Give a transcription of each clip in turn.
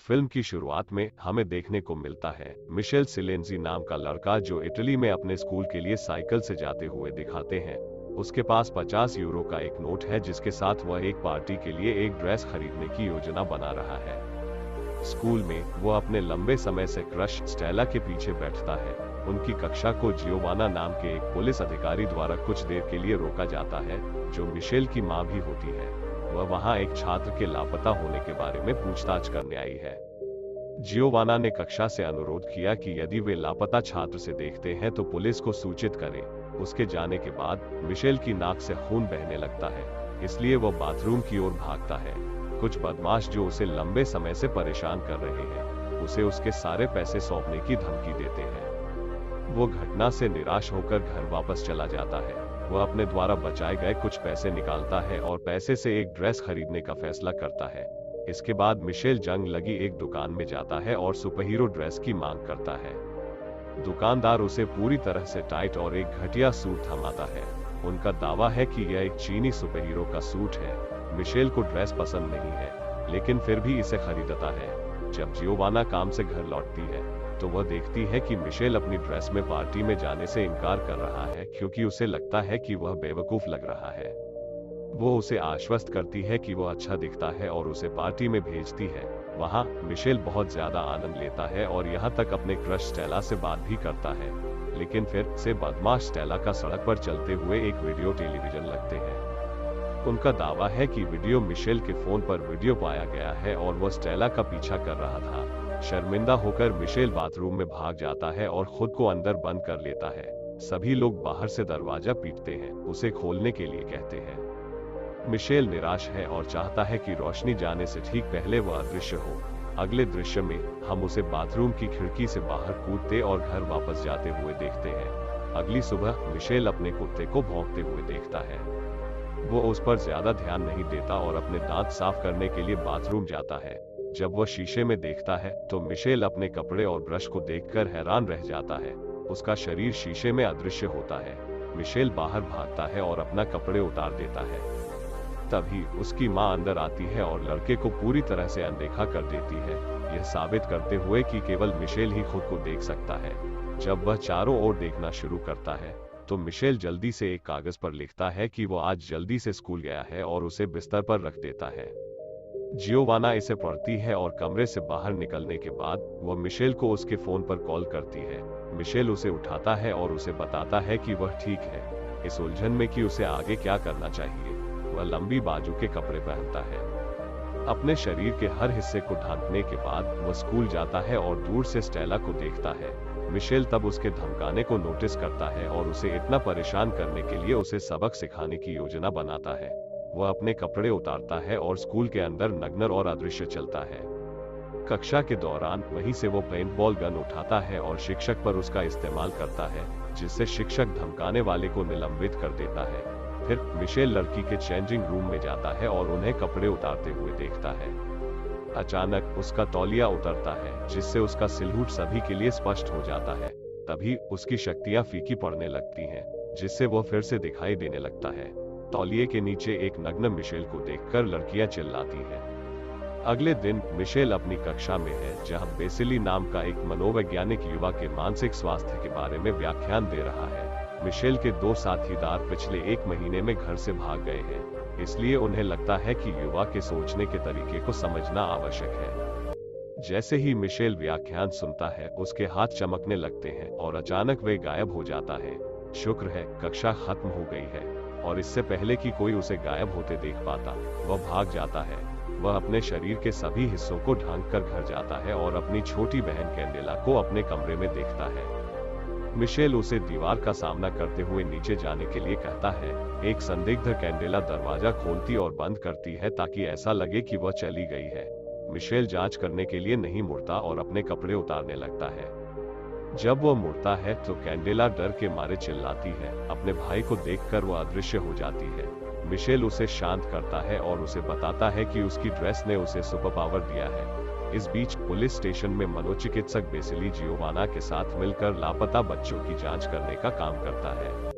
Film की शुरुआत में हमें देखने को मिलता है मिशेल सिलेंजी नाम का लड़का जो इटली में अपने स्कूल के लिए साइकिल से जाते हुए दिखाते हैं। उसके पास 50 यूरो का एक नोट है जिसके साथ वह एक पार्टी के लिए एक ड्रेस खरीदने की योजना बना रहा है। स्कूल में वो अपने लंबे समय से क्रश स्टेला के पीछे बैठता है। उनकी कक्षा को जियोवाना नाम के एक पुलिस अधिकारी द्वारा कुछ देर के लिए रोका जाता है, जो मिशेल की मां भी होती है। वह वहां एक छात्र के लापता होने के बारे में पूछताछ करने आई है। जियोवाना ने कक्षा से अनुरोध किया कि यदि वे लापता छात्र से देखते हैं तो पुलिस को सूचित करें। उसके जाने के बाद मिशेल की नाक से खून बहने लगता है, इसलिए वह बाथरूम की ओर भागता है। कुछ बदमाश जो उसे लंबे समय से परेशान कर रहे हैं, उसे उसके सारे पैसे सौंपने की धमकी देते हैं। वो घटना से निराश होकर घर वापस चला जाता है। वह अपने द्वारा बचाए गए कुछ पैसे निकालता है और पैसे से एक ड्रेस खरीदने का फैसला करता है। इसके बाद मिशेल जंग लगी एक दुकान में जाता है और सुपरहीरो ड्रेस की मांग करता है। दुकानदार उसे पूरी तरह से टाइट और एक घटिया सूट थमाता है। उनका दावा है कि यह एक चीनी सुपरहीरो का सूट है। मिशेल को ड्रेस पसंद नहीं है, लेकिन फिर भी इसे खरीदता है। जब जियोवाना काम से घर लौटती है तो वह देखती है कि मिशेल अपनी ड्रेस में पार्टी में जाने से इनकार कर रहा है क्योंकि उसे लगता है कि वह बेवकूफ लग रहा है। वो उसे आश्वस्त करती है कि वह अच्छा दिखता है और उसे पार्टी में भेजती है। वहां मिशेल बहुत ज्यादा आनंद लेता है और यहाँ तक अपने क्रश स्टेला से बात भी करता है, लेकिन फिर से बदमाश स्टेला का सड़क पर चलते हुए एक वीडियो टेलीविजन लगते हैं। उनका दावा है कि वीडियो मिशेल के फोन पर वीडियो पाया गया है और वह स्टेला का पीछा कर रहा था। शर्मिंदा होकर मिशेल बाथरूम में भाग जाता है और खुद को अंदर बंद कर लेता है। सभी लोग बाहर से दरवाजा पीटते हैं, उसे खोलने के लिए कहते हैं। मिशेल निराश है और चाहता है कि रोशनी जाने से ठीक पहले वह अदृश्य हो। अगले दृश्य में हम उसे बाथरूम की खिड़की से बाहर कूदते और घर वापस जाते हुए देखते हैं। अगली सुबह मिशेल अपने कुत्ते को भौंकते हुए देखता है। वो उस पर ज्यादा ध्यान नहीं देता और अपने दांत साफ करने के लिए बाथरूम जाता है। जब वह शीशे में देखता है तो मिशेल अपने कपड़े और ब्रश को देखकर हैरान रह जाता है। उसका शरीर शीशे में अदृश्य होता है। मिशेल बाहर भागता है और अपना कपड़े उतार देता है। तभी उसकी मां अंदर आती है और लड़के को पूरी तरह से अनदेखा कर देती है, यह साबित करते हुए कि केवल मिशेल ही खुद को देख सकता है। जब वह चारों ओर देखना शुरू करता है तो मिशेल जल्दी से एक कागज पर लिखता है कि वो आज जल्दी से स्कूल गया है और उसे बिस्तर पर रख देता है। जियोवाना इसे पढ़ती है और कमरे से बाहर निकलने के बाद वह मिशेल को उसके फोन पर कॉल करती है। मिशेल उसे उठाता है और उसे बताता है कि वह ठीक है। इस उलझन में कि उसे आगे क्या करना चाहिए, वह लंबी बाजू के कपड़े पहनता है। अपने शरीर के हर हिस्से को ढांकने के बाद वह स्कूल जाता है और दूर से स्टेला को देखता है। मिशेल तब उसके धमकाने को नोटिस करता है और उसे इतना परेशान करने के लिए उसे सबक सिखाने की योजना बनाता है। वह अपने कपड़े उतारता है और स्कूल के अंदर नग्न और अदृश्य चलता है। कक्षा के दौरान वहीं से वो पेंटबॉल गन उठाता है और शिक्षक पर उसका इस्तेमाल करता है, जिससे शिक्षक धमकाने वाले को निलंबित कर देता है। फिर मिशेल लड़की के चेंजिंग रूम में जाता है और उन्हें कपड़े उतारते हुए देखता है। अचानक उसका तौलिया उतरता है, जिससे उसका सिलहूट सभी के लिए स्पष्ट हो जाता है। तभी उसकी शक्तियां फीकी पड़ने लगती हैं, जिससे वह फिर से दिखाई देने लगता है। तौलिए के नीचे एक नग्न मिशेल को देखकर लड़कियां चिल्लाती हैं। अगले दिन मिशेल अपनी कक्षा में है, जहां बेसिली नाम का एक मनोवैज्ञानिक युवा के मानसिक स्वास्थ्य के बारे में व्याख्यान दे रहा है। मिशेल के 2 साथीदार पिछले 1 महीने में घर से भाग गए हैं, इसलिए उन्हें लगता है कि युवा के सोचने के तरीके को समझना आवश्यक है। जैसे ही मिशेल व्याख्यान सुनता है, उसके हाथ चमकने लगते हैं और अचानक वे गायब हो जाता है। शुक्र है कक्षा खत्म हो गई है, और इससे पहले कि कोई उसे गायब होते देख पाता, वह भाग जाता है। वह अपने शरीर के सभी हिस्सों को ढांक कर घर जाता है और अपनी छोटी बहन कैंडेला को अपने कमरे में देखता है। मिशेल उसे दीवार का सामना करते हुए नीचे जाने के लिए कहता है। एक संदिग्ध कैंडेला दरवाजा खोलती और बंद करती है ताकि ऐसा लगे कि वह चली गई है। मिशेल जांच करने के लिए नहीं मुड़ता और अपने कपड़े उतारने लगता है। जब वह मुड़ता है तो कैंडेला डर के मारे चिल्लाती है। अपने भाई को देखकर वह अदृश्य हो जाती है। मिशेल उसे शांत करता है और उसे बताता है कि उसकी ड्रेस ने उसे सुपर पावर दिया है। इस बीच पुलिस स्टेशन में मनोचिकित्सक बेसिली जियोवाना के साथ मिलकर लापता बच्चों की जांच करने का काम करता है।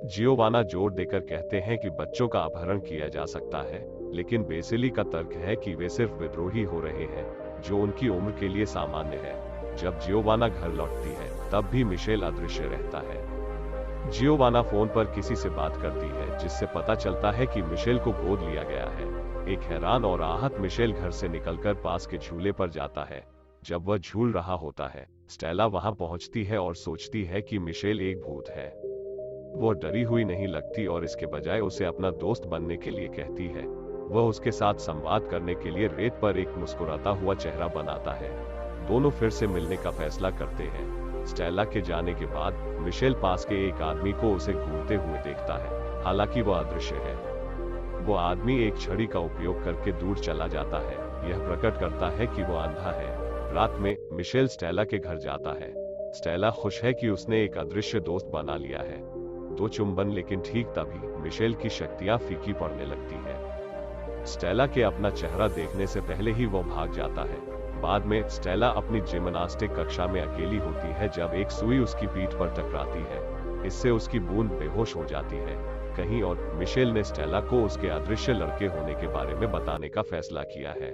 जियोवाना जोर देकर कहते हैं कि बच्चों का अपहरण किया जा सकता है, लेकिन बेसिली का तर्क है कि वे सिर्फ विद्रोही हो रहे हैं, जो उनकी उम्र के लिए सामान्य है। जब जियोवाना घर लौटती है तब भी मिशेल अदृश्य रहता है। जियोवाना फोन पर किसी से बात करती है, जिससे पता चलता है कि मिशेल को गोद लिया गया है। एक हैरान और आहत मिशेल घर से निकलकर पास के झूले पर जाता है। जब वह झूल रहा होता है, स्टेला वहां पहुंचती है और सोचती है कि मिशेल एक भूत है। वह डरी हुई नहीं लगती और इसके बजाय उसे अपना दोस्त बनने के लिए कहती है। वह उसके साथ संवाद करने के लिए रेत पर एक मुस्कुराता हुआ चेहरा बनाता है। दोनों फिर से मिलने का फैसला करते हैं। स्टेला के जाने के बाद मिशेल पास के एक आदमी को उसे घूरते हुए देखता है, हालांकि वह अदृश्य है। वो आदमी एक छड़ी का उपयोग करके दूर चला जाता है। यह प्रकट करता है कि वो अंधा है। रात में मिशेल स्टेला के घर जाता है। स्टेला खुश है कि उसने एक अदृश्य दोस्त बना लिया है। दो चुंबन, लेकिन ठीक तभी मिशेल की शक्तियां फीकी पड़ने लगती है। स्टेला के अपना चेहरा देखने से पहले ही वो भाग जाता है। बाद में स्टेला अपनी जिम्नास्टिक कक्षा में अकेली होती है जब एक सुई उसकी पीठ पर टकराती है। इससे उसकी बूंद बेहोश हो जाती है। कहीं और मिशेल ने स्टेला को उसके अदृश्य लड़के होने के बारे में बताने का फैसला किया है।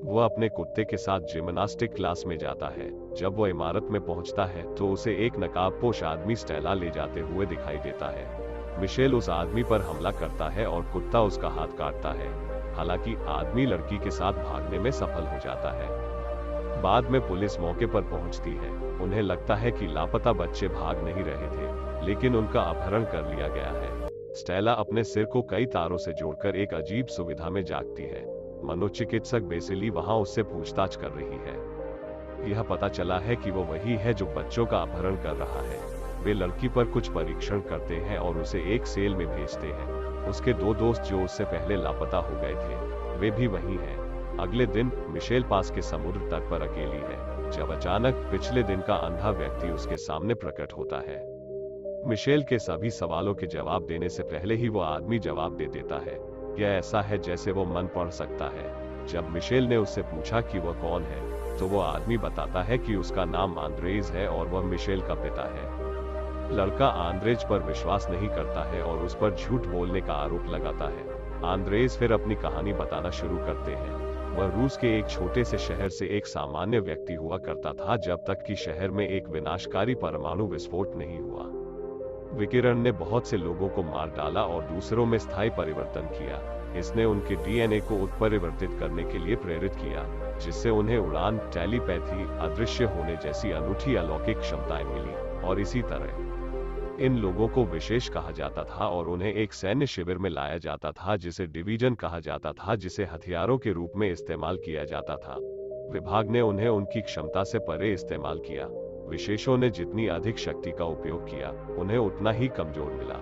वह अपने कुत्ते के साथ जिम्नास्टिक क्लास में जाता है। जब वह इमारत में पहुंचता है तो उसे एक नकाबपोश आदमी स्टेला ले जाते हुए दिखाई देता है। मिशेल उस आदमी पर हमला करता है और कुत्ता उसका हाथ काटता है। हालांकि आदमी लड़की के साथ भागने में सफल हो जाता है। बाद में पुलिस मौके पर पहुंचती है। उन्हें लगता है कि लापता बच्चे भाग नहीं रहे थे, लेकिन उनका अपहरण कर लिया गया है। स्टेला अपने सिर को कई तारों से जोड़कर एक अजीब सुविधा में जागती है। मनोचिकित्सक बेसिली वहां उससे पूछताछ कर रही है। यह पता चला है कि वो वही है जो बच्चों का अपहरण कर रहा है। वे लड़की पर कुछ परीक्षण करते हैं और उसे एक सेल में भेजते हैं। उसके दो दोस्त जो उससे पहले लापता हो गए थे, वे भी वही हैं। अगले दिन मिशेल पास के समुद्र तट पर अकेली है, जब अचानक पिछले दिन का अंधा व्यक्ति उसके सामने प्रकट होता है। मिशेल के सभी सवालों के जवाब देने से पहले ही वो आदमी जवाब दे देता है। यह ऐसा है जैसे वो मन पढ़ सकता है। जब मिशेल ने उससे पूछा कि वह कौन है, तो वो आदमी बताता है कि उसका नाम आंद्रेज है और वह मिशेल का पिता है। लड़का आंद्रेज पर विश्वास नहीं करता है और उस पर झूठ बोलने का आरोप लगाता है। आंद्रेज फिर अपनी कहानी बताना शुरू करते हैं। वह रूस के एक छोटे से शहर से एक सामान्य व्यक्ति हुआ करता था, जब तक कि शहर में एक विनाशकारी परमाणु विस्फोट नहीं हुआ। विकिरण ने बहुत से लोगों को मार डाला और दूसरों में स्थायी परिवर्तन किया। इसने उनके डीएनए को उत्परिवर्तित करने के लिए प्रेरित किया, जिससे उन्हें उड़ान, टेलीपैथी, अदृश्य होने जैसी अनूठी अलौकिक क्षमताएं मिली। और इसी तरह इन लोगों को विशेष कहा जाता था और उन्हें एक सैन्य शिविर में लाया जाता था जिसे डिवीजन कहा जाता था, जिसे हथियारों के रूप में इस्तेमाल किया जाता था। विभाग ने उन्हें उनकी क्षमता से परे इस्तेमाल किया। विशेषों ने जितनी अधिक शक्ति का उपयोग किया, उन्हें उतना ही कमजोर मिला।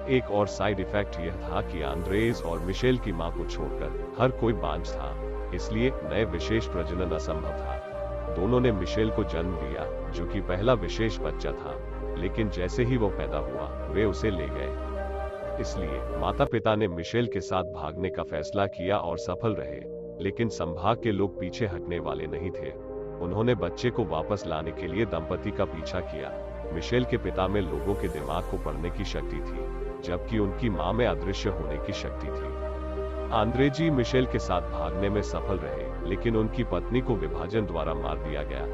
एक और साइड इफेक्ट यह था कि आंद्रेज और मिशेल की मां को छोड़कर हर कोई बांझ था, इसलिए नए विशेष प्रजनन असंभव था। दोनों ने मिशेल को जन्म दिया, जो कि पहला विशेष बच्चा था, लेकिन जैसे ही वो पैदा हुआ, वे उसे ले गए। इसलिए माता पिता ने मिशेल के साथ भागने का फैसला किया और सफल रहे, लेकिन संभाग के लोग पीछे हटने वाले नहीं थे। उन्होंने बच्चे को वापस लाने के लिए दंपति का पीछा किया। मिशेल के पिता में लोगों के दिमाग को पढ़ने की शक्ति थी, जबकि उनकी मां में अदृश्य होने की शक्ति थी। आंद्रेजी मिशेल के साथ भागने में सफल रहे, लेकिन उनकी पत्नी को विभाजन द्वारा मार दिया गया।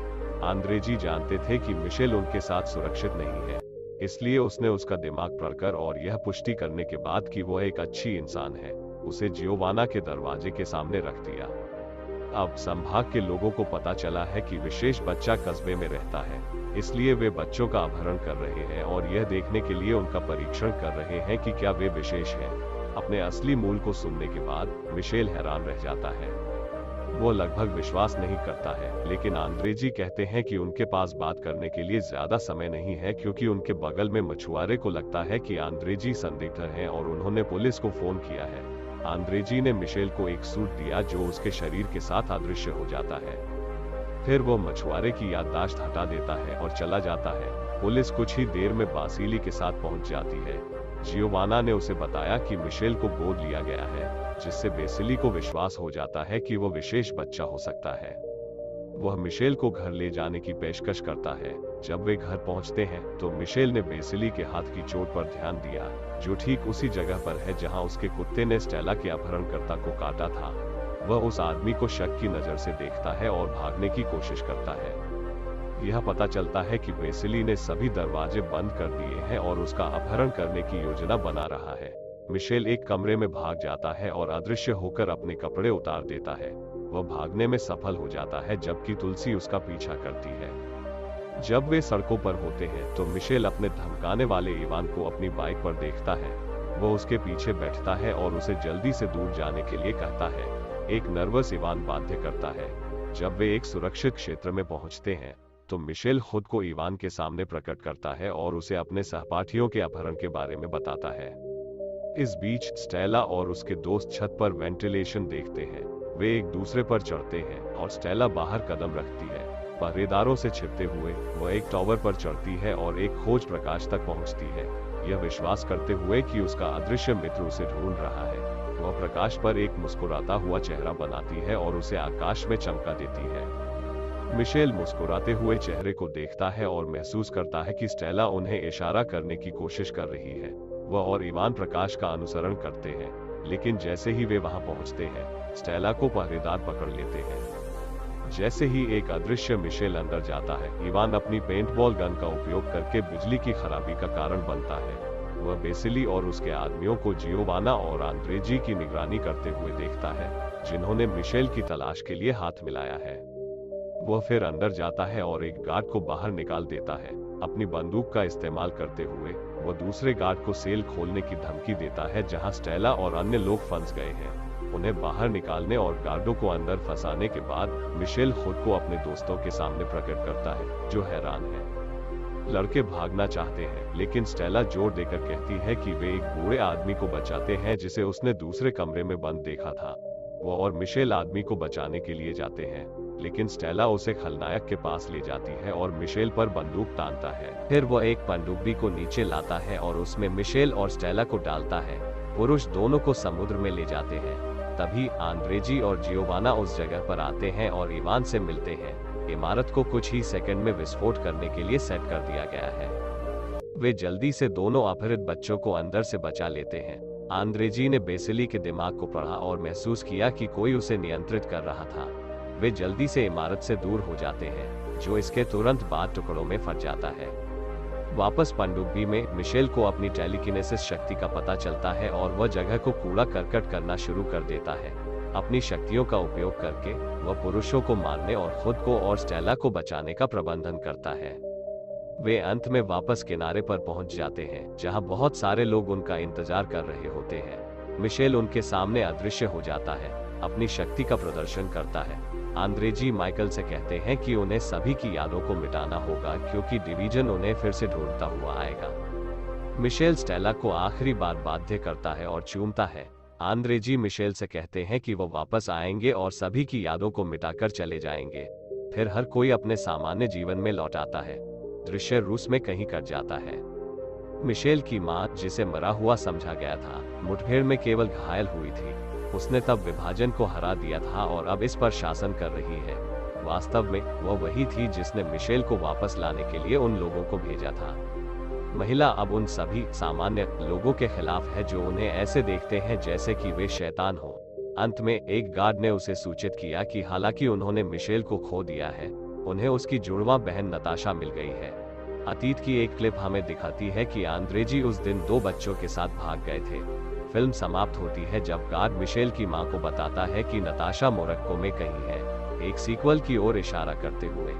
आंद्रेजी जानते थे कि मिशेल उनके साथ सुरक्षित नहीं है, इसलिए उसने उसका दिमाग पढ़कर और यह पुष्टि करने के बाद कि वह एक अच्छी इंसान है, उसे जियोवाना के दरवाजे के सामने रख दिया। अब संभाग के लोगों को पता चला है कि विशेष बच्चा कस्बे में रहता है, इसलिए वे बच्चों का अपहरण कर रहे हैं और यह देखने के लिए उनका परीक्षण कर रहे हैं कि क्या वे विशेष हैं। अपने असली मूल को सुनने के बाद मिशेल हैरान रह जाता है। वो लगभग विश्वास नहीं करता है, लेकिन आंद्रेजी कहते हैं कि उनके पास बात करने के लिए ज्यादा समय नहीं है, क्योंकि उनके बगल में मछुआरे को लगता है कि आंद्रेजी संदिग्ध हैं और उन्होंने पुलिस को फोन किया है। आंद्रेजी ने मिशेल को एक सूट दिया जो उसके शरीर के साथ अदृश्य हो जाता है। फिर वो मछुआरे की याददाश्त हटा देता है और चला जाता है। पुलिस कुछ ही देर में बासिली के साथ पहुंच जाती है। जियोवाना ने उसे बताया कि मिशेल को गोद लिया गया है, जिससे बेसिली को विश्वास हो जाता है कि वो विशेष बच्चा हो सकता है। वह मिशेल को घर ले जाने की पेशकश करता है। जब वे घर पहुंचते हैं तो मिशेल ने बेसिली के हाथ की चोट पर ध्यान दिया, जो ठीक उसी जगह पर है जहां उसके कुत्ते ने स्टेला के अपहरणकर्ता को काटा था। वह उस आदमी को शक की नजर से देखता है और भागने की कोशिश करता है। यह पता चलता है कि वेसिली ने सभी दरवाजे बंद कर दिए हैं और उसका अपहरण करने की योजना बना रहा है। मिशेल एक कमरे में भाग जाता है और अदृश्य होकर अपने कपड़े उतार देता है। वह भागने में सफल हो जाता है जबकि तुलसी उसका पीछा करती है। जब वे सड़कों पर होते हैं तो मिशेल अपने धमकाने वाले इवान को अपनी बाइक पर देखता है। वह उसके पीछे बैठता है और उसे जल्दी से दूर जाने के लिए कहता है। एक नर्वस इवान बाध्य करता है। जब वे एक सुरक्षित क्षेत्र में पहुंचते हैं तो मिशेल खुद को इवान के सामने प्रकट करता है और उसे अपने सहपाठियों के अपहरण के बारे में बताता है। इस बीच स्टेला और उसके दोस्त छत पर वेंटिलेशन देखते हैं। वे एक दूसरे पर चढ़ते हैं और स्टेला बाहर कदम रखती है। पहरेदारों से छिपते हुए वह एक टावर पर चढ़ती है और एक खोज प्रकाश तक पहुंचती है, यह विश्वास करते हुए कि उसका अदृश्य मित्र उसे ढूंढ रहा है। वह प्रकाश पर एक मुस्कुराता हुआ चेहरा बनाती है और उसे आकाश में चमका देती है। मिशेल मुस्कुराते हुए चेहरे को देखता है और महसूस करता है कि स्टेला उन्हें इशारा करने की कोशिश कर रही है। वह और इवान प्रकाश का अनुसरण करते हैं, लेकिन जैसे ही वे वहां पहुंचते हैं, स्टेला को पहरेदार पकड़ लेते हैं। जैसे ही एक अदृश्य मिशेल अंदर जाता है, इवान अपनी पेंटबॉल गन का उपयोग करके बिजली की खराबी का कारण बनता है। वह वेसिली और उसके आदमियों को जियोवाना और आंद्रेजी की निगरानी करते हुए देखता है, जिन्होंने मिशेल की तलाश के लिए हाथ मिलाया है। वह फिर अंदर जाता है और एक गार्ड को बाहर निकाल देता है। अपनी बंदूक का इस्तेमाल करते हुए वह दूसरे गार्ड को सेल खोलने की धमकी देता है जहां स्टेला और अन्य लोग फंस गए हैं। उन्हें बाहर निकालने और गार्डों को अंदर फंसाने के बाद मिशेल खुद को अपने दोस्तों के सामने प्रकट करता है, जो हैरान है। लड़के भागना चाहते हैं, लेकिन स्टेला जोर देकर कहती है कि वे एक बूढ़े आदमी को बचाते हैं जिसे उसने दूसरे कमरे में बंद देखा था। वो और मिशेल आदमी को बचाने के लिए जाते हैं, लेकिन स्टेला उसे खलनायक के पास ले जाती है और मिशेल पर बंदूक तानता है। फिर वो एक पनडुब्बी को नीचे लाता है और उसमें मिशेल और स्टेला को डालता है। पुरुष दोनों को समुद्र में ले जाते हैं। तभी आंद्रेजी और जियोवाना उस जगह पर आते हैं और इवान से मिलते हैं। इमारत को कुछ ही सेकंड में विस्फोट करने के लिए सेट कर दिया गया है। वे जल्दी से दोनों अपहृत बच्चों को अंदर से बचा लेते हैं। आंद्रेजी ने बेसिली के दिमाग को पढ़ा और महसूस किया कि कोई उसे नियंत्रित कर रहा था। वे जल्दी से इमारत से दूर हो जाते हैं, जो इसके तुरंत बाद टुकड़ों में फट जाता है। वापस पनडुब्बी में मिशेल को अपनी टेलीकिनेसिस शक्ति का पता चलता है और वह जगह को कूड़ा करकट करना शुरू कर देता है। अपनी शक्तियों का उपयोग करके वह पुरुषों को मारने और खुद को और स्टेला को बचाने का प्रबंधन करता है। वे अंत में वापस किनारे पर पहुंच जाते हैं, जहां बहुत सारे लोग उनका इंतजार कर रहे होते हैं। मिशेल उनके सामने अदृश्य हो जाता है, अपनी शक्ति का प्रदर्शन करता है। आंद्रेजी माइकल से कहते हैं कि उन्हें सभी की यादों को मिटाना होगा, क्योंकि डिवीजन उन्हें फिर से ढूंढता हुआ आएगा। मिशेल स्टेला को आखिरी बार बाध्य करता है और चूमता है। आंद्रेजी मिशेल से कहते हैं कि वो वापस आएंगे और सभी की यादों को मिटाकर चले जाएंगे। फिर हर कोई अपने सामान्य जीवन में लौट आता है। दृश्य रूस में कहीं कट जाता है। मिशेल की मां, जिसे मरा हुआ समझा गया था, मुठभेड़ में केवल घायल हुई थी। उसने तब विभाजन को हरा दिया था और अब इस पर शासन कर रही है। वास्तव में वह वही थी जिसने मिशेल को वापस लाने के लिए उन लोगों को भेजा था। महिला अब उन सभी सामान्य लोगों के खिलाफ है जो उन्हें ऐसे देखते हैं जैसे कि वे शैतान हो। अंत में एक गार्ड ने उसे सूचित किया कि हालांकि उन्होंने मिशेल को खो दिया है, उन्हें उसकी जुड़वा बहन नताशा मिल गई है। अतीत की एक क्लिप हमें दिखाती है कि आंद्रेजी उस दिन 2 बच्चों के साथ भाग गए थे। फिल्म समाप्त होती है जब गार्ड मिशेल की मां को बताता है कि नताशा मोरक्को में कहीं है, एक सीक्वल की ओर इशारा करते हुए।